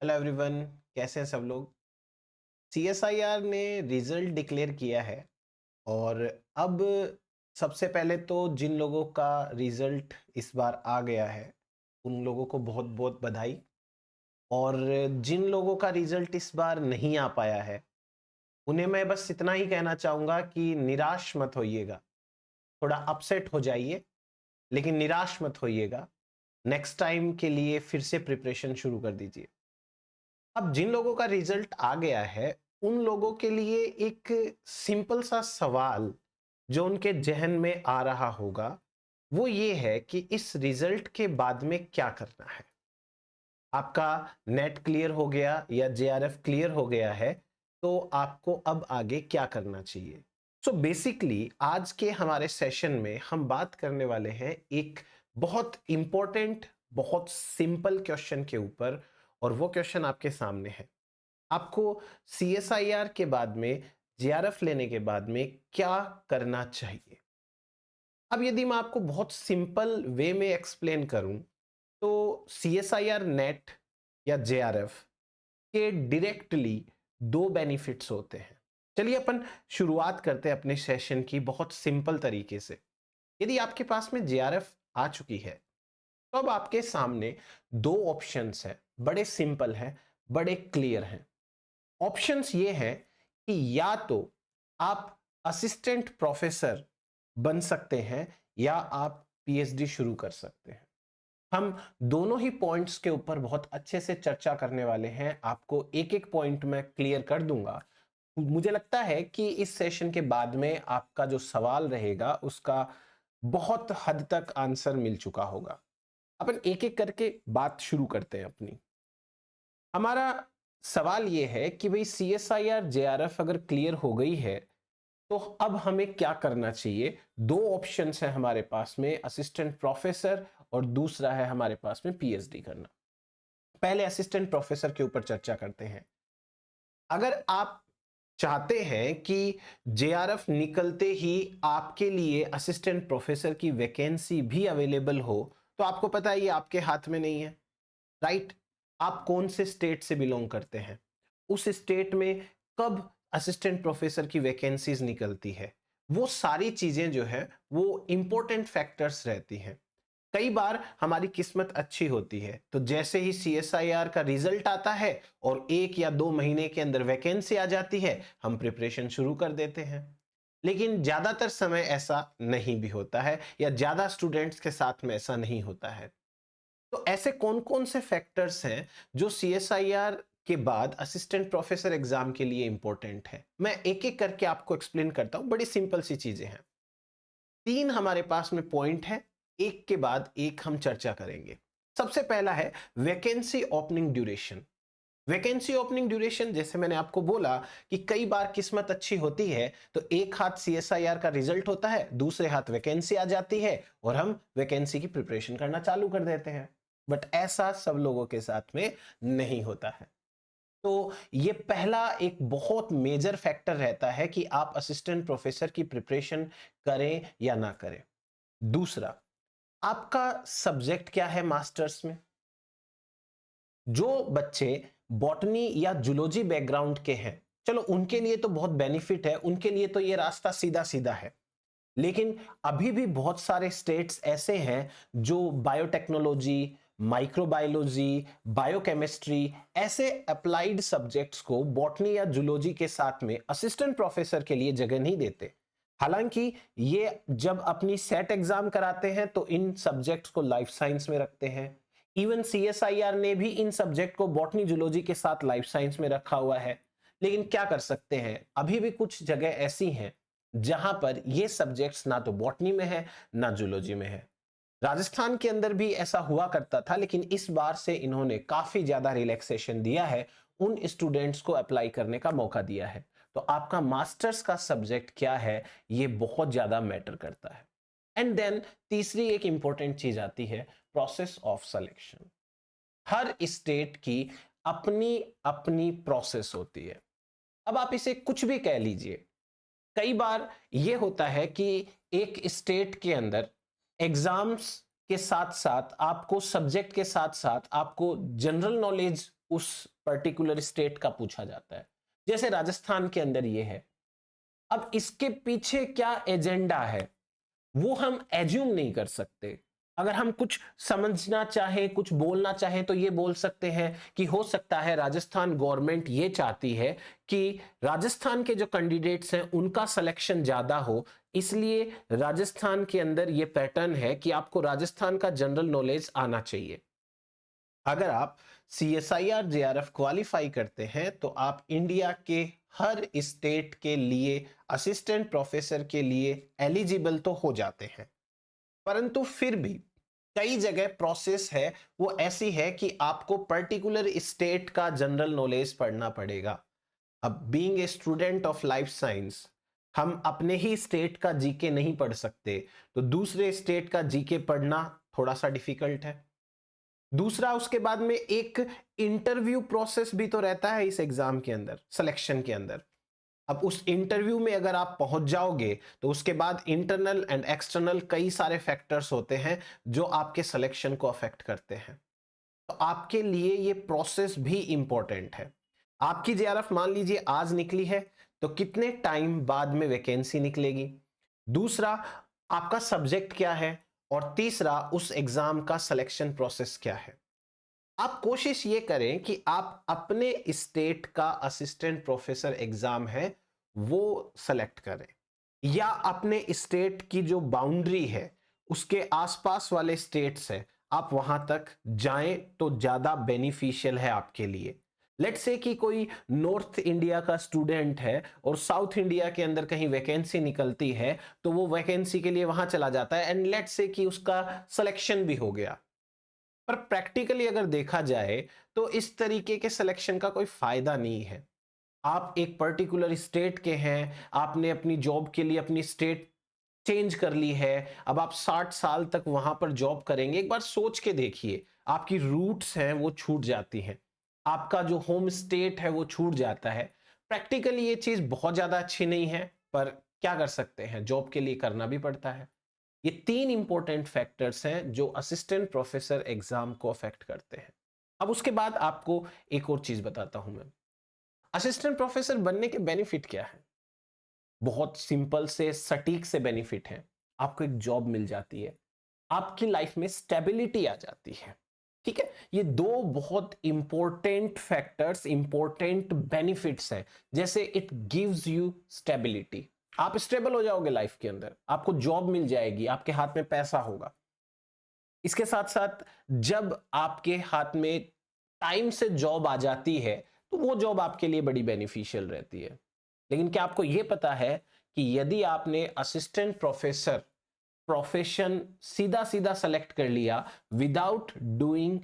Hello everyone. कैसे हैं सब लोग। सीएसआईआर ने रिजल्ट डिक्लेयर किया है और अब सबसे पहले तो जिन लोगों का रिजल्ट इस बार आ गया है उन लोगों को बहुत बहुत बधाई। और जिन लोगों का रिजल्ट इस बार नहीं आ पाया है उन्हें मैं बस इतना ही कहना चाहूंगा कि निराश मत होइएगा। थोड़ा अपसेट हो जाइए लेकिन निराश मत होइएगा। नेक्स्ट टाइम के लिए फिर से प्रिपरेशन शुरू कर दीजिए। अब जिन लोगों का रिजल्ट आ गया है उन लोगों के लिए एक सिंपल सा सवाल जो उनके जहन में आ रहा होगा वो ये है कि इस रिजल्ट के बाद में क्या करना है। आपका नेट क्लियर हो गया या जेआरएफ क्लियर हो गया है तो आपको अब आगे क्या करना चाहिए। सो बेसिकली आज के हमारे सेशन में हम बात करने वाले हैं एक बहुत इंपॉर्टेंट बहुत सिंपल क्वेश्चन के ऊपर। और वो क्वेश्चन आपके सामने है। आपको सीएसआईआर के बाद में जेआरएफ लेने के बाद में क्या करना चाहिए। अब यदि मैं आपको बहुत सिंपल वे में एक्सप्लेन करूं तो सीएसआईआर नेट या जेआरएफ के डायरेक्टली दो बेनिफिट्स होते हैं। चलिए अपन शुरुआत करते हैं अपने सेशन की बहुत सिंपल तरीके से। यदि आपके पास में जेआरएफ आ चुकी है तो अब आपके सामने दो ऑप्शंस हैं। बड़े सिंपल हैं, बड़े क्लियर हैं। ऑप्शंस ये हैं कि या तो आप असिस्टेंट प्रोफेसर बन सकते हैं या आप पीएचडी शुरू कर सकते हैं। हम दोनों ही पॉइंट्स के ऊपर बहुत अच्छे से चर्चा करने वाले हैं। आपको एक एक पॉइंट में क्लियर कर दूंगा। मुझे लगता है कि इस सेशन के बाद में आपका जो सवाल रहेगा उसका बहुत हद तक आंसर मिल चुका होगा। अपन एक एक करके बात शुरू करते हैं अपनी। हमारा सवाल ये है कि भाई सीएसआईआर जेआरएफ अगर क्लियर हो गई है तो अब हमें क्या करना चाहिए। दो ऑप्शंस है हमारे पास में, असिस्टेंट प्रोफेसर और दूसरा है हमारे पास में पीएचडी करना। पहले असिस्टेंट प्रोफेसर के ऊपर चर्चा करते हैं। अगर आप चाहते हैं कि जेआरएफ निकलते ही आपके लिए असिस्टेंट प्रोफेसर की वैकेंसी भी अवेलेबल हो तो आपको पता है ये आपके हाथ में नहीं है, राइट। आप कौन से स्टेट से बिलोंग करते हैं, उस स्टेट में कब असिस्टेंट प्रोफेसर की वैकेंसीज निकलती है, वो सारी चीजें जो है वो इंपॉर्टेंट फैक्टर्स रहती हैं। कई बार हमारी किस्मत अच्छी होती है तो जैसे ही सीएसआईआर का रिजल्ट आता है और 1 या 2 महीने के अंदर वैकेंसी आ जाती है हम प्रिपरेशन शुरू कर देते हैं। लेकिन ज्यादातर समय ऐसा नहीं भी होता है या ज्यादा स्टूडेंट्स के साथ में ऐसा नहीं होता है। तो ऐसे कौन कौन से फैक्टर्स हैं जो सीएसआईआर के बाद असिस्टेंट प्रोफेसर एग्जाम के लिए इंपॉर्टेंट है। मैं एक एक करके आपको एक्सप्लेन करता हूं, बड़ी सिंपल सी चीजें हैं। तीन हमारे पास में पॉइंट है, एक के बाद एक हम चर्चा करेंगे। सबसे पहला है vacancy opening duration. Vacancy opening duration जैसे मैंने आपको बोला कि कई बार किस्मत अच्छी होती है तो एक हाथ सीएसआईआर का रिजल्ट होता है, दूसरे हाथ वैकेंसी आ जाती है और हम वैकेंसी की प्रिपरेशन करना चालू कर देते हैं। बट ऐसा सब लोगों के साथ में नहीं होता है। तो ये पहला एक बहुत मेजर फैक्टर रहता है कि आप असिस्टेंट प्रोफेसर की प्रिपरेशन करें या ना करें। दूसरा, आपका सब्जेक्ट क्या है मास्टर्स में। जो बच्चे बॉटनी या जूलॉजी बैकग्राउंड के हैं चलो उनके लिए तो बहुत बेनिफिट है, उनके लिए तो ये रास्ता सीधा सीधा है। लेकिन अभी भी बहुत सारे स्टेट्स ऐसे हैं जो बायोटेक्नोलॉजी, माइक्रोबायोलॉजी, बायोकेमिस्ट्री ऐसे अप्लाइड सब्जेक्ट्स को बॉटनी या जूलॉजी के साथ में असिस्टेंट प्रोफेसर के लिए जगह नहीं देते। हालांकि ये जब अपनी सेट एग्जाम कराते हैं तो इन सब्जेक्ट्स को लाइफ साइंस में रखते हैं। इवन सीएसआईआर ने भी इन सब्जेक्ट को बॉटनी जूलॉजी के साथ लाइफ साइंस में रखा हुआ है। लेकिन क्या कर सकते हैं, अभी भी कुछ जगह ऐसी हैं जहां पर ये सब्जेक्ट्स ना तो बॉटनी में है ना जूलॉजी में है। राजस्थान के अंदर भी ऐसा हुआ करता था लेकिन इस बार से इन्होंने काफी ज्यादा रिलैक्सेशन दिया है, उन स्टूडेंट्स को अप्लाई करने का मौका दिया है। तो आपका मास्टर्स का सब्जेक्ट क्या है ये बहुत ज्यादा मैटर करता है। एंड देन तीसरी एक इंपॉर्टेंट चीज आती है, process of selection. Her state की अपनी अपनी प्रोसेस होती है। अब आप इसे कुछ भी कह लीजिए। कई बार यह होता है कि एक स्टेट के अंदर एग्जाम्स के साथ साथ आपको सब्जेक्ट के साथ साथ आपको जनरल नॉलेज उस पर्टिकुलर स्टेट का पूछा जाता है। जैसे राजस्थान के अंदर ये है। अब इसके पीछे क्या एजेंडा है वो हम एज्यूम नहीं कर सकते। अगर हम कुछ समझना चाहें, कुछ बोलना चाहें, तो ये बोल सकते हैं कि हो सकता है राजस्थान गवर्नमेंट ये चाहती है कि राजस्थान के जो कैंडिडेट्स हैं उनका सिलेक्शन ज्यादा हो, इसलिए राजस्थान के अंदर ये पैटर्न है कि आपको राजस्थान का जनरल नॉलेज आना चाहिए। अगर आप CSIR JRF क्वालिफाई करते हैं तो आप इंडिया के हर स्टेट के लिए असिस्टेंट प्रोफेसर के लिए एलिजिबल तो हो जाते हैं, परंतु फिर भी कई जगह प्रोसेस है वो ऐसी है कि आपको पर्टिकुलर स्टेट का जनरल नॉलेज पढ़ना पड़ेगा। अब being a student of life science हम अपने ही स्टेट का जीके नहीं पढ़ सकते, तो दूसरे स्टेट का जीके पढ़ना थोड़ा सा डिफिकल्ट है। दूसरा, उसके बाद में एक इंटरव्यू प्रोसेस भी तो रहता है इस एग्जाम के अंदर, सिलेक्शन के अंदर। अब उस इंटरव्यू में अगर आप पहुंच जाओगे तो उसके बाद इंटरनल एंड एक्सटर्नल कई सारे फैक्टर्स होते हैं जो आपके सिलेक्शन को अफेक्ट करते हैं। तो आपके लिए ये प्रोसेस भी इंपॉर्टेंट है। आपकी जेआरएफ मान लीजिए आज निकली है, तो कितने टाइम बाद में वैकेंसी निकलेगी, दूसरा आपका सब्जेक्ट क्या है, और तीसरा उस एग्जाम का सिलेक्शन प्रोसेस क्या है। आप कोशिश ये करें कि आप अपने स्टेट का असिस्टेंट प्रोफेसर एग्जाम है वो सेलेक्ट करें, या अपने स्टेट की जो बाउंड्री है उसके आसपास वाले स्टेट्स है आप वहां तक जाएं तो ज्यादा बेनिफिशियल है आपके लिए। लेट्स से कि कोई नॉर्थ इंडिया का स्टूडेंट है और साउथ इंडिया के अंदर कहीं वैकेंसी निकलती है, तो वो वैकेंसी के लिए वहां चला जाता है एंड लेट्स से कि उसका सिलेक्शन भी हो गया। पर प्रैक्टिकली अगर देखा जाए तो इस तरीके के सिलेक्शन का कोई फायदा नहीं है। आप एक पर्टिकुलर स्टेट के हैं, आपने अपनी जॉब के लिए अपनी स्टेट चेंज कर ली है, अब आप 60 साल तक वहां पर जॉब करेंगे। एक बार सोच के देखिए, आपकी रूट्स हैं वो छूट जाती हैं, आपका जो होम स्टेट है वो छूट जाता है। प्रैक्टिकली ये चीज बहुत ज्यादा अच्छी नहीं है, पर क्या कर सकते हैं, जॉब के लिए करना भी पड़ता है। ये तीन इंपॉर्टेंट फैक्टर्स हैं जो असिस्टेंट प्रोफेसर एग्जाम को अफेक्ट करते हैं। अब उसके बाद आपको एक और चीज बताता हूं मैं, असिस्टेंट प्रोफेसर बनने के बेनिफिट क्या है। बहुत सिंपल से सटीक से बेनिफिट है। आपको एक जॉब मिल जाती है, आपकी लाइफ में स्टेबिलिटी आ जाती है। ठीक है, ये दो बहुत इंपॉर्टेंट फैक्टर्स, इंपॉर्टेंट बेनिफिट्स हैं। जैसे इट गिव्स यू स्टेबिलिटी, आप स्टेबल हो जाओगे लाइफ के अंदर, आपको जॉब मिल जाएगी, आपके हाथ में पैसा होगा। इसके साथ साथ जब आपके हाथ में टाइम से जॉब आ जाती है तो वो जॉब आपके लिए बड़ी बेनिफिशियल रहती है। लेकिन क्या आपको यह पता है कि यदि आपने असिस्टेंट प्रोफेसर प्रोफेशन सीधा सीधा सेलेक्ट कर लिया विदाउट डूइंग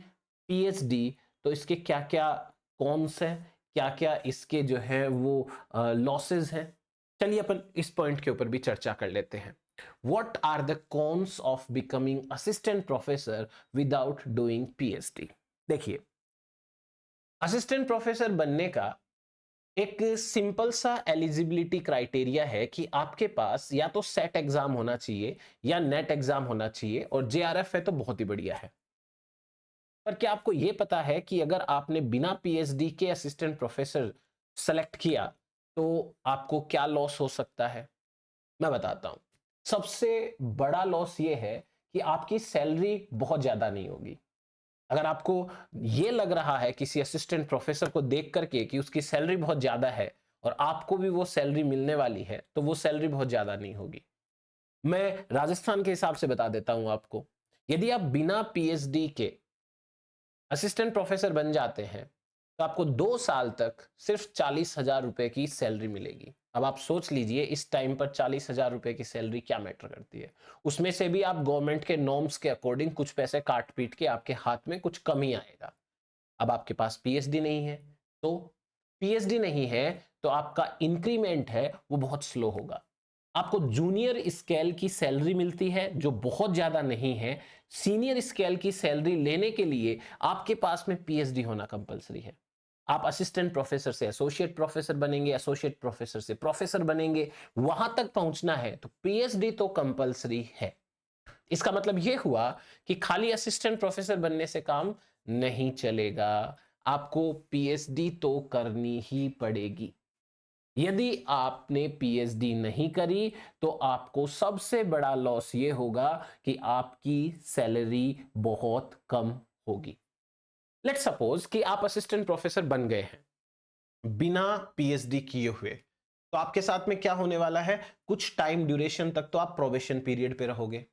पीएचडी, तो इसके क्या क्या कॉन्स हैं, क्या क्या इसके जो है वो लॉसेस हैं। चलिए अपन इस पॉइंट के ऊपर भी चर्चा कर लेते हैं। What are the cons of becoming assistant professor without doing PhD? देखिए, असिस्टेंट प्रोफेसर बनने का एक सिंपल सा एलिजिबिलिटी क्राइटेरिया है कि आपके पास या तो सेट एग्जाम होना चाहिए या नेट एग्जाम होना चाहिए, और जेआरएफ है तो बहुत ही बढ़िया है। पर क्या आपको यह पता है कि अगर आपने बिना पीएचडी के असिस्टेंट प्रोफेसर सेलेक्ट किया तो आपको क्या लॉस हो सकता है? मैं बताता हूं। सबसे बड़ा लॉस ये है कि आपकी सैलरी बहुत ज्यादा नहीं होगी। अगर आपको ये लग रहा है किसी असिस्टेंट प्रोफेसर को देख करके कि उसकी सैलरी बहुत ज्यादा है और आपको भी वो सैलरी मिलने वाली है, तो वो सैलरी बहुत ज्यादा नहीं होगी। मैं राजस्थान के हिसाब से बता देता हूं आपको। यदि आप बिना पीएचडी के असिस्टेंट प्रोफेसर बन जाते हैं तो आपको 2 साल तक सिर्फ 40,000 रुपए की सैलरी मिलेगी। अब आप सोच लीजिए इस टाइम पर 40,000 रुपए की सैलरी क्या मैटर करती है। उसमें से भी आप गवर्नमेंट के नॉर्म्स के अकॉर्डिंग कुछ पैसे काट पीट के आपके हाथ में कुछ कम ही आएगा। अब आपके पास पीएचडी नहीं है, तो पीएचडी नहीं है तो आपका इंक्रीमेंट है वो बहुत स्लो होगा। आपको जूनियर स्केल की सैलरी मिलती है जो बहुत ज्यादा नहीं है। सीनियर स्केल की सैलरी लेने के लिए आपके पास में पीएचडी होना कंपलसरी है। आप असिस्टेंट प्रोफेसर से एसोसिएट प्रोफेसर बनेंगे, एसोसिएट प्रोफेसर से प्रोफेसर बनेंगे, वहां तक पहुंचना है तो पीएचडी तो कंपलसरी है। इसका मतलब यह हुआ कि खाली असिस्टेंट प्रोफेसर बनने से काम नहीं चलेगा। आपको पीएचडी तो करनी ही पड़ेगी। यदि आपने पीएचडी नहीं करी तो आपको सबसे बड़ा लॉस ये होगा कि आपकी सैलरी बहुत कम होगी। लेट्स सपोज कि आप असिस्टेंट प्रोफेसर बन गए हैं बिना पीएचडी किए हुए, तो आपके साथ में क्या होने वाला है, कुछ टाइम ड्यूरेशन तक तो आप प्रोबेशन पीरियड पे रहोगे।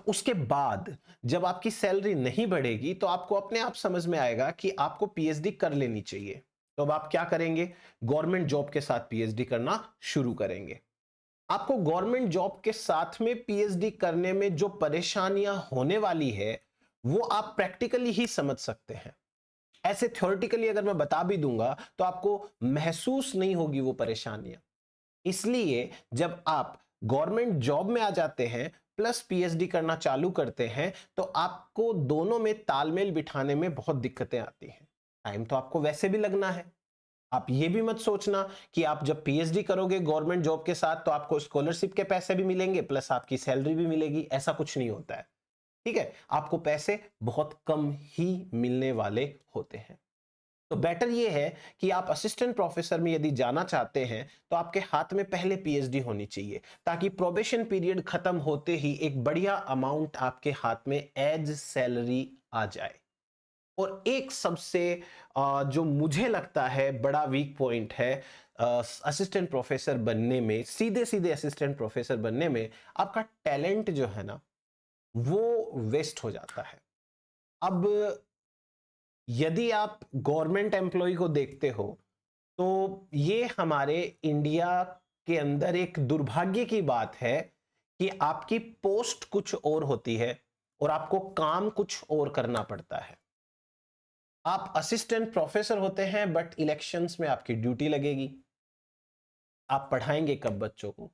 उसके बाद जब आपकी सैलरी नहीं बढ़ेगी तो आपको अपने आप समझ में आएगा कि आपको पीएचडी कर लेनी चाहिए। तो अब आप क्या करेंगे, गवर्नमेंट जॉब के साथ पीएचडी करना शुरू करेंगे। आपको गवर्नमेंट जॉब के साथ में पीएचडी करने में जो परेशानियां होने वाली है वो आप प्रैक्टिकली ही समझ सकते हैं। ऐसे थ्योरेटिकली अगर मैं बता भी दूंगा तो आपको महसूस नहीं होगी वो परेशानियां। इसलिए जब आप गवर्नमेंट जॉब में आ जाते हैं प्लस पीएचडी करना चालू करते हैं तो आपको दोनों में तालमेल बिठाने में बहुत दिक्कतें आती हैं। टाइम तो आपको वैसे भी लगना है। आप ये भी मत सोचना कि आप जब पीएचडी करोगे गवर्नमेंट जॉब के साथ तो आपको स्कॉलरशिप के पैसे भी मिलेंगे प्लस आपकी सैलरी भी मिलेगी, ऐसा कुछ नहीं होता है। ठीक है, आपको पैसे बहुत कम ही मिलने वाले होते हैं। तो बेटर ये है कि आप असिस्टेंट प्रोफेसर में यदि जाना चाहते हैं तो आपके हाथ में पहले पीएचडी होनी चाहिए, ताकि प्रोबेशन पीरियड खत्म होते ही एक बढ़िया अमाउंट आपके हाथ में एज सैलरी आ जाए। और एक सबसे जो मुझे लगता है बड़ा वीक पॉइंट है असिस्टेंट प्रोफेसर बनने में, सीधे सीधे असिस्टेंट प्रोफेसर बनने में, आपका टैलेंट जो है ना वो वेस्ट हो जाता है। अब यदि आप गवर्नमेंट एम्प्लॉय को देखते हो तो ये हमारे इंडिया के अंदर एक दुर्भाग्य की बात है कि आपकी पोस्ट कुछ और होती है और आपको काम कुछ और करना पड़ता है। आप असिस्टेंट प्रोफेसर होते हैं बट इलेक्शंस में आपकी ड्यूटी लगेगी। आप पढ़ाएंगे कब बच्चों को?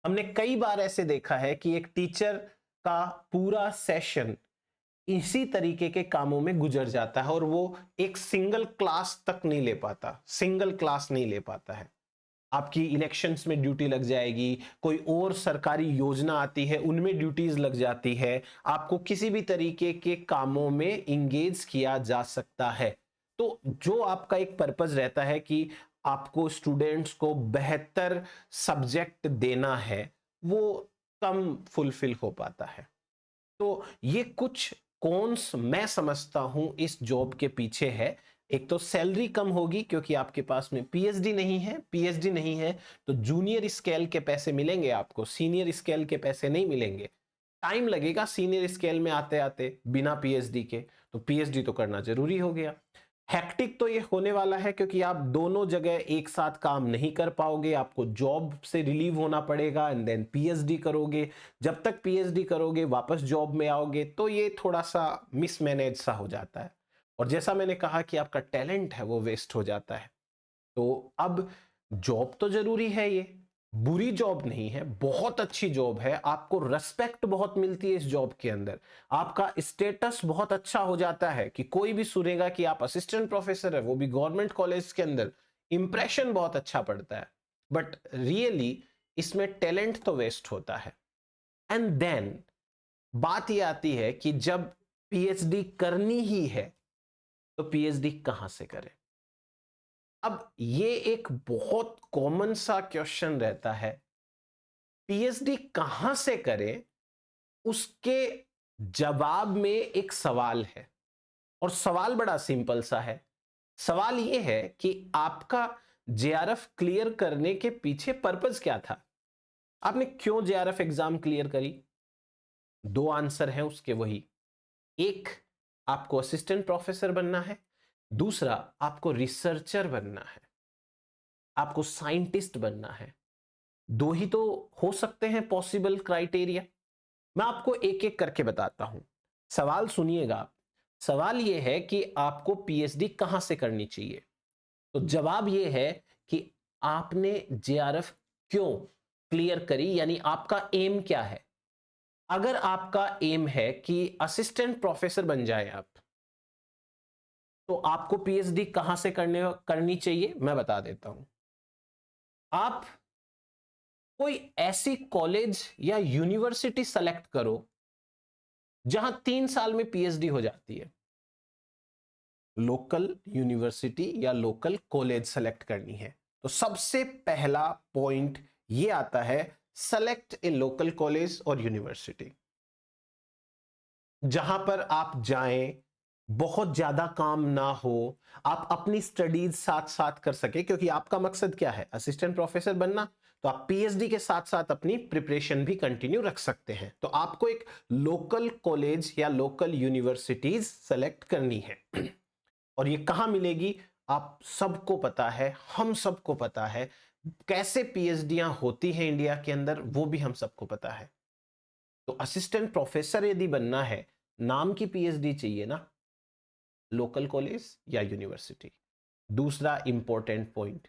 हमने कई बार ऐसे देखा है कि एक टीचर का पूरा सेशन इसी तरीके के कामों में गुजर जाता है और वो एक सिंगल क्लास तक नहीं ले पाता, सिंगल क्लास नहीं ले पाता है। आपकी इलेक्शंस में ड्यूटी लग जाएगी, कोई और सरकारी योजना आती है उनमें ड्यूटीज लग जाती है, आपको किसी भी तरीके के कामों में इंगेज किया जा सकता है। तो जो आपका एक पर्पस रहता है कि आपको स्टूडेंट्स को बेहतर सब्जेक्ट देना है, वो कम फुलफिल हो पाता है। तो ये कुछ कॉन्स मैं समझता हूं इस जॉब के पीछे है। एक तो सैलरी कम होगी क्योंकि आपके पास में पीएचडी नहीं है, पीएचडी नहीं है तो जूनियर स्केल के पैसे मिलेंगे आपको, सीनियर स्केल के पैसे नहीं मिलेंगे। टाइम लगेगा सीनियर स्केल में आते आते बिना पीएचडी के, तो पीएचडी तो करना जरूरी हो गया। हेक्टिक तो ये होने वाला है क्योंकि आप दोनों जगह एक साथ काम नहीं कर पाओगे, आपको जॉब से रिलीव होना पड़ेगा एंड देन पीएचडी करोगे। जब तक पीएचडी करोगे वापस जॉब में आओगे, तो ये थोड़ा सा मिसमैनेज सा हो जाता है। और जैसा मैंने कहा कि आपका टैलेंट है वो वेस्ट हो जाता है। तो अब जॉब तो जरूरी है, ये बुरी जॉब नहीं है, बहुत अच्छी जॉब है, आपको रेस्पेक्ट बहुत मिलती है इस जॉब के अंदर, आपका स्टेटस बहुत अच्छा हो जाता है कि कोई भी सुनेगा कि आप असिस्टेंट प्रोफेसर है, वो भी गवर्नमेंट कॉलेज के अंदर, इंप्रेशन बहुत अच्छा पड़ता है। बट रियली इसमें टैलेंट तो वेस्ट होता है। एंड देन बात ये आती है कि जब पीएचडी करनी ही है तो पीएचडी कहां से करें? अब ये एक बहुत कॉमन सा क्वेश्चन रहता है, पीएचडी कहां से करें? उसके जवाब में एक सवाल है और सवाल बड़ा सिंपल सा है। सवाल यह है कि आपका जेआरएफ क्लियर करने के पीछे पर्पस क्या था? आपने क्यों जेआरएफ एग्जाम क्लियर करी? दो आंसर हैं उसके वही। एक, आपको असिस्टेंट प्रोफेसर बनना है, दूसरा आपको रिसर्चर बनना है, आपको साइंटिस्ट बनना है। दो ही तो हो सकते हैं पॉसिबल क्राइटेरिया। मैं आपको एक एक करके बताता हूं। सवाल सुनिएगा आप। सवाल यह है कि आपको पीएचडी कहां से करनी चाहिए? तो जवाब यह है कि आपने जेआरएफ क्यों क्लियर करी, यानी आपका एम क्या है। अगर आपका एम है कि असिस्टेंट प्रोफेसर बन जाए आप, तो आपको पीएचडी कहां से करनी चाहिए मैं बता देता हूं। आप कोई ऐसी कॉलेज या यूनिवर्सिटी सेलेक्ट करो जहां 3 साल में पीएचडी हो जाती है। लोकल यूनिवर्सिटी या लोकल कॉलेज सेलेक्ट करनी है। तो सबसे पहला पॉइंट ये आता है, सेलेक्ट ए लोकल कॉलेज और यूनिवर्सिटी, जहां पर आप जाएं, बहुत ज्यादा काम ना हो, आप अपनी स्टडीज साथ साथ कर सके, क्योंकि आपका मकसद क्या है, असिस्टेंट प्रोफेसर बनना। तो आप पीएचडी के साथ साथ अपनी प्रिपरेशन भी कंटिन्यू रख सकते हैं। तो आपको एक लोकल कॉलेज या लोकल यूनिवर्सिटीज सेलेक्ट करनी है। और ये कहां मिलेगी, आप सबको पता है, हम सबको पता है कैसे पीएचडियां होती हैं इंडिया के अंदर, वो भी हम सबको पता है। तो असिस्टेंट प्रोफेसर यदि बनना है, नाम की पीएचडी चाहिए ना, लोकल कॉलेज या यूनिवर्सिटी। दूसरा इंपॉर्टेंट पॉइंट,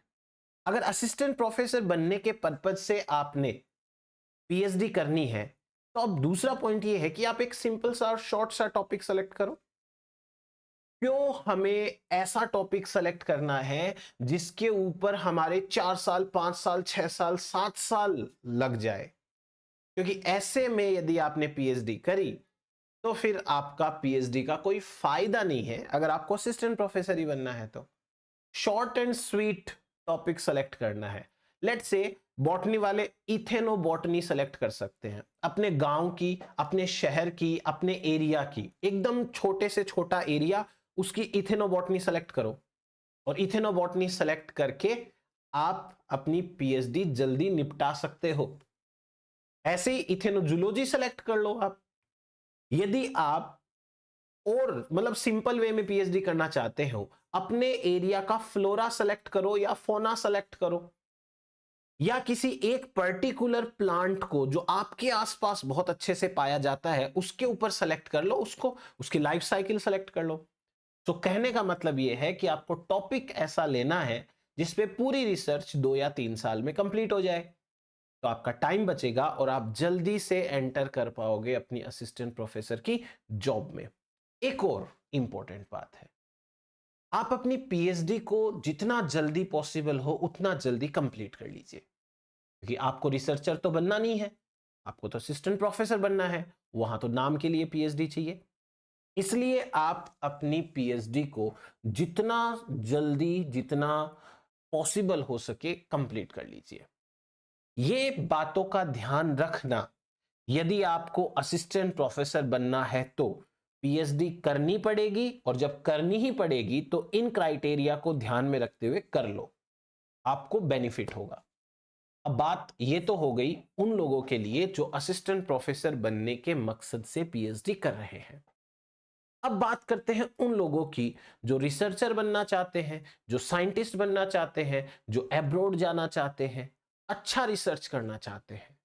अगर असिस्टेंट प्रोफेसर बनने के पर्पज से आपने पीएचडी करनी है, तो अब दूसरा पॉइंट ये है कि आप एक सिंपल सा और शॉर्ट सा टॉपिक सेलेक्ट करो। क्यों हमें ऐसा टॉपिक सेलेक्ट करना है जिसके ऊपर हमारे 4 साल, 5 साल, 6 साल, 7 साल लग जाए? क्योंकि ऐसे में यदि आपने पीएचडी करी तो फिर आपका पीएचडी का कोई फायदा नहीं है, अगर आपको असिस्टेंट प्रोफेसर ही बनना है तो। Short and sweet topic select करना है। लेट से बॉटनी वाले इथेनोबॉटनी सेलेक्ट कर सकते हैं, अपने गांव की, अपने शहर की, अपने एरिया की, एकदम छोटे से छोटा एरिया, उसकी इथेनोबॉटनी सेलेक्ट करो। और इथेनोबॉटनी सेलेक्ट करके आप अपनी पीएचडी जल्दी निपटा सकते हो। ऐसे ही इथेनोजूलॉजी सेलेक्ट कर लो आप। यदि आप और मतलब सिंपल वे में पीएचडी करना चाहते हो, अपने एरिया का फ्लोरा सेलेक्ट करो या फोना सेलेक्ट करो, या किसी एक पर्टिकुलर प्लांट को जो आपके आसपास बहुत अच्छे से पाया जाता है उसके ऊपर सेलेक्ट कर लो, उसको, उसकी लाइफ साइकिल सेलेक्ट कर लो। तो कहने का मतलब यह है कि आपको टॉपिक ऐसा लेना है जिसपे पूरी रिसर्च 2 या 3 साल में कंप्लीट हो जाए। तो आपका टाइम बचेगा और आप जल्दी से एंटर कर पाओगे अपनी असिस्टेंट प्रोफेसर की जॉब में। एक और इंपॉर्टेंट बात है, आप अपनी पीएचडी को जितना जल्दी पॉसिबल हो उतना जल्दी कंप्लीट कर लीजिए, क्योंकि आपको रिसर्चर तो बनना नहीं है, आपको तो असिस्टेंट प्रोफेसर बनना है, वहां तो नाम के लिए पीएचडी चाहिए। इसलिए आप अपनी पीएचडी को जितना जल्दी, जितना पॉसिबल हो सके कंप्लीट कर लीजिए। ये बातों का ध्यान रखना, यदि आपको असिस्टेंट प्रोफेसर बनना है तो पीएचडी करनी पड़ेगी, और जब करनी ही पड़ेगी तो इन क्राइटेरिया को ध्यान में रखते हुए कर लो, आपको बेनिफिट होगा। अब बात ये तो हो गई उन लोगों के लिए जो असिस्टेंट प्रोफेसर बनने के मकसद से पीएचडी कर रहे हैं। अब बात करते हैं उन लोगों की जो रिसर्चर बनना चाहते हैं, जो साइंटिस्ट बनना चाहते हैं, जो एब्रॉड जाना चाहते हैं, अच्छा रिसर्च करना चाहते हैं।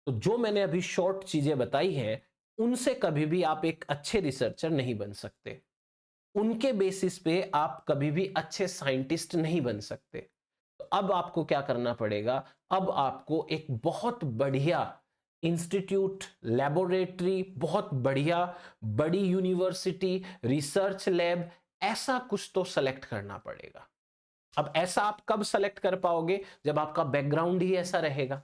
तो जो मैंने अभी शॉर्ट चीजें बताई हैं, उनसे कभी भी आप एक अच्छे रिसर्चर नहीं बन सकते, उनके बेसिस पे आप कभी भी अच्छे साइंटिस्ट नहीं बन सकते। तो अब आपको क्या करना पड़ेगा, अब आपको एक बहुत बढ़िया इंस्टीट्यूट, लेबोरेटरी, बहुत बढ़िया बड़ी यूनिवर्सिटी, रिसर्च लैब, ऐसा कुछ तो सेलेक्ट करना पड़ेगा। अब ऐसा आप कब सेलेक्ट कर पाओगे, जब आपका बैकग्राउंड ही ऐसा रहेगा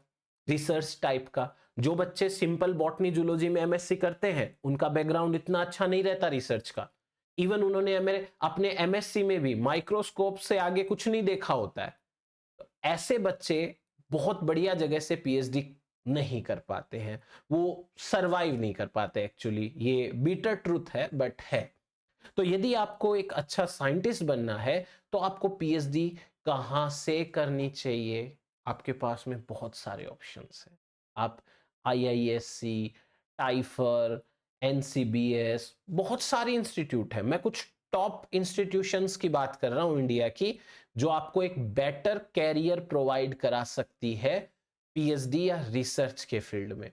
रिसर्च टाइप का। जो बच्चे सिंपल बॉटनी जूलॉजी में एमएससी करते हैं, उनका बैकग्राउंड इतना अच्छा नहीं रहता रिसर्च का। इवन उन्होंने अपने एमएससी में भी माइक्रोस्कोप से आगे कुछ नहीं देखा होता है। तो ऐसे बच्चे बहुत बढ़िया जगह से पीएचडी नहीं कर पाते हैं, वो सरवाइव नहीं कर पाते। एक्चुअली ये बीटर ट्रूथ है, बट है। तो यदि आपको एक अच्छा साइंटिस्ट बनना है तो आपको पीएचडी कहां से करनी चाहिए? आपके पास में बहुत सारे ऑप्शंस हैं। आप आईआईएससी, टाइफर, एनसीबीएस, बहुत सारे इंस्टीट्यूट हैं। मैं कुछ टॉप इंस्टीट्यूशंस की बात कर रहा हूं इंडिया की, जो आपको एक बेटर कैरियर प्रोवाइड करा सकती है पीएचडी या रिसर्च के फील्ड में।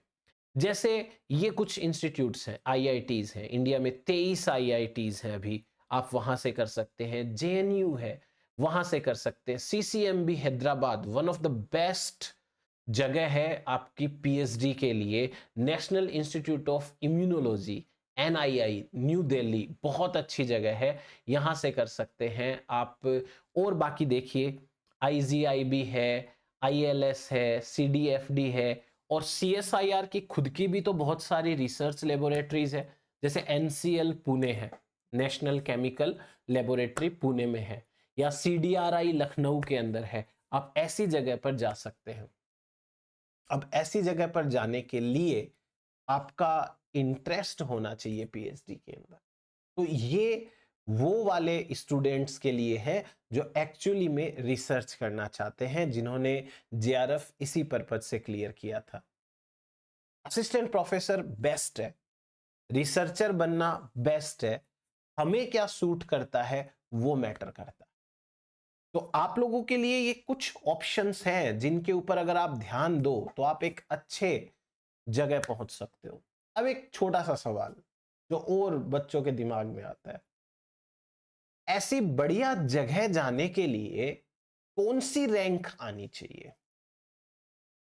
जैसे ये कुछ इंस्टीट्यूट्स हैं, आईआईटीज हैं, इंडिया में 23 आईआईटीज हैं अभी, आप वहां से कर सकते हैं। जेएनयू है, वहां से कर सकते हैं। CCMB Hyderabad, one of the best जगह है आपकी पीएचडी के लिए। National institute of immunology, NII, new Delhi, बहुत अच्छी जगह है, यहां से कर सकते हैं आप। और बाकी देखिए, आईजीआईबी है, आईएलएस है, सीडीएफडी है, और सीएसआईआर की खुद की भी तो बहुत सारी रिसर्च लेबोरेटरीज है। जैसे एनसीएल पुणे है, नेशनल केमिकल लेबोरेटरी पुणे में है, या CDRI लखनऊ के अंदर है। आप ऐसी जगह पर जा सकते हैं। अब ऐसी जगह पर जाने के लिए आपका इंटरेस्ट होना चाहिए पीएचडी के अंदर। तो ये वो वाले स्टूडेंट्स के लिए है जो एक्चुअली में रिसर्च करना चाहते हैं, जिन्होंने जेआरएफ इसी पर्पज से क्लियर किया था। असिस्टेंट प्रोफेसर बेस्ट है, रिसर्चर बनना बेस्ट है, हमें क्या सूट करता है वो मैटर करता है। तो आप लोगों के लिए ये कुछ ऑप्शंस हैं जिनके ऊपर अगर आप ध्यान दो तो आप एक अच्छे जगह पहुंच सकते हो। अब एक छोटा सा सवाल जो और बच्चों के दिमाग में आता है, ऐसी बढ़िया जगह जाने के लिए कौन सी रैंक आनी चाहिए?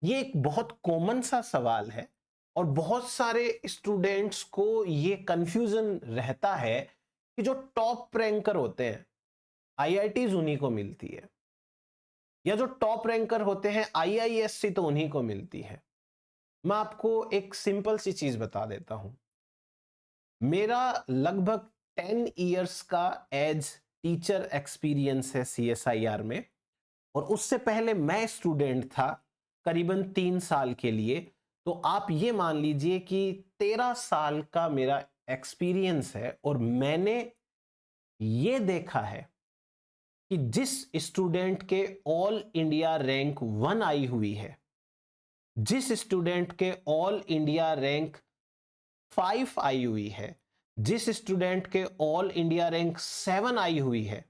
ये एक बहुत कॉमन सा सवाल है और बहुत सारे स्टूडेंट्स को ये कंफ्यूजन रहता है कि जो टॉप रैंकर होते हैं आईआईटीज उन्हीं को मिलती है, या जो टॉप रैंकर होते हैं आईआईएससी तो उन्हीं को मिलती है। मैं आपको एक सिंपल सी चीज बता देता हूं। मेरा लगभग 10 इयर्स का एज टीचर एक्सपीरियंस है सीएसआईआर में, और उससे पहले मैं स्टूडेंट था करीबन 3 साल के लिए। तो आप ये मान लीजिए कि 13 साल का मेरा एक्सपीरियंस है, और मैंने ये देखा है कि जिस स्टूडेंट के ऑल इंडिया रैंक 1 आई हुई है, जिस स्टूडेंट के ऑल इंडिया रैंक 5 आई हुई है, जिस स्टूडेंट के ऑल इंडिया रैंक 7 आई हुई है,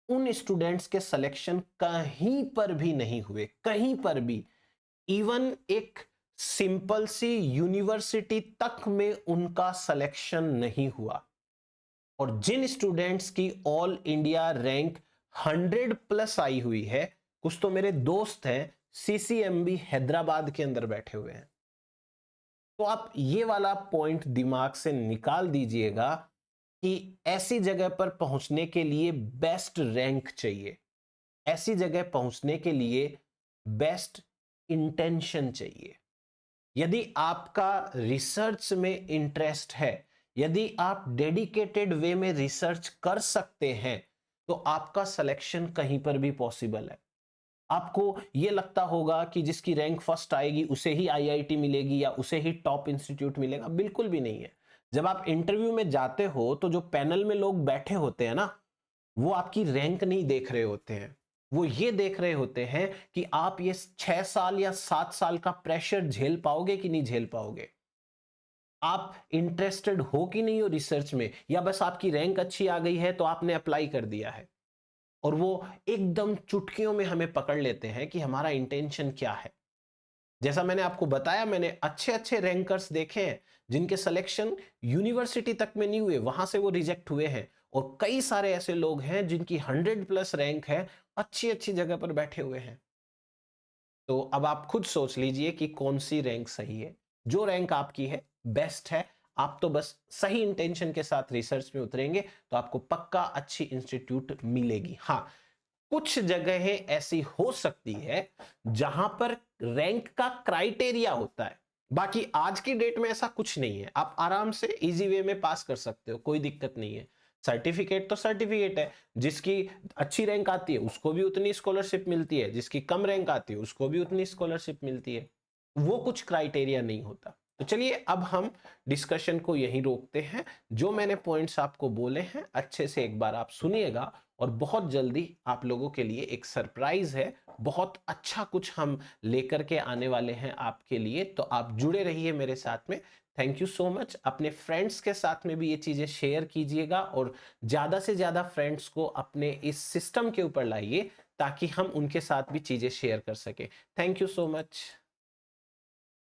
उन स्टूडेंट्स के सिलेक्शन कहीं पर भी नहीं हुए, कहीं पर भी। इवन एक सिंपल सी यूनिवर्सिटी तक में उनका सिलेक्शन नहीं हुआ। और जिन स्टूडेंट्स की ऑल इंडिया रैंक 100 प्लस आई हुई है, कुछ तो मेरे दोस्त हैं सीसीएमबी हैदराबाद के अंदर बैठे हुए हैं। तो आप ये वाला पॉइंट दिमाग से निकाल दीजिएगा कि ऐसी जगह पर पहुंचने के लिए बेस्ट रैंक चाहिए, ऐसी जगह पहुंचने के लिए बेस्ट इंटेंशन चाहिए। यदि आपका रिसर्च में इंटरेस्ट है, यदि आप डेडिकेटेड वे में रिसर्च कर सकते हैं, तो आपका सिलेक्शन कहीं पर भी पॉसिबल है। आपको यह लगता होगा कि जिसकी रैंक फर्स्ट आएगी उसे ही आईआईटी मिलेगी या उसे ही टॉप इंस्टीट्यूट मिलेगा, बिल्कुल भी नहीं है। जब आप इंटरव्यू में जाते हो तो जो पैनल में लोग बैठे होते हैं ना, वो आपकी रैंक नहीं देख रहे होते हैं, वो ये देख रहे होते हैं कि आप ये 6 साल या 7 साल का प्रेशर झेल पाओगे कि नहीं झेल पाओगे, आप इंटरेस्टेड हो कि नहीं हो रिसर्च में, या बस आपकी रैंक अच्छी आ गई है तो आपने अप्लाई कर दिया है। और वो एकदम चुटकियों में हमें पकड़ लेते हैं कि हमारा इंटेंशन क्या है। जैसा मैंने आपको बताया, मैंने अच्छे अच्छे रैंकर्स देखे हैं जिनके सिलेक्शन यूनिवर्सिटी तक में नहीं हुए, वहां से वो रिजेक्ट हुए हैं। और कई सारे ऐसे लोग हैं जिनकी 100 प्लस रैंक है, अच्छी अच्छी जगह पर बैठे हुए हैं। तो अब आप खुद सोच लीजिए कि कौन सी रैंक सही है। जो रैंक आपकी है बेस्ट है, आप तो बस सही इंटेंशन के साथ रिसर्च में उतरेंगे तो आपको पक्का अच्छी इंस्टीट्यूट मिलेगी। हाँ, कुछ जगहें ऐसी हो सकती है जहां पर रैंक का क्राइटेरिया होता है, बाकी आज की डेट में ऐसा कुछ नहीं है। आप आराम से इजी वे में पास कर सकते हो, कोई दिक्कत नहीं है। सर्टिफिकेट तो सर्टिफिकेट है, जिसकी अच्छी रैंक आती है उसको भी उतनी स्कॉलरशिप मिलती है, जिसकी कम रैंक आती है उसको भी उतनी स्कॉलरशिप मिलती है। वो कुछ क्राइटेरिया नहीं होता। तो चलिए अब हम डिस्कशन को यहीं रोकते हैं। जो मैंने पॉइंट्स आपको बोले हैं अच्छे से एक बार आप सुनिएगा, और बहुत जल्दी आप लोगों के लिए एक सरप्राइज है, बहुत अच्छा कुछ हम लेकर के आने वाले हैं आपके लिए। तो आप जुड़े रहिए मेरे साथ में। Thank you so much. अपने फ्रेंड्स के साथ में भी ये चीजें शेयर कीजिएगा, और ज्यादा से ज्यादा फ्रेंड्स को अपने इस सिस्टम के ऊपर लाइए ताकि हम उनके साथ भी चीजें शेयर कर सके। Thank you so much.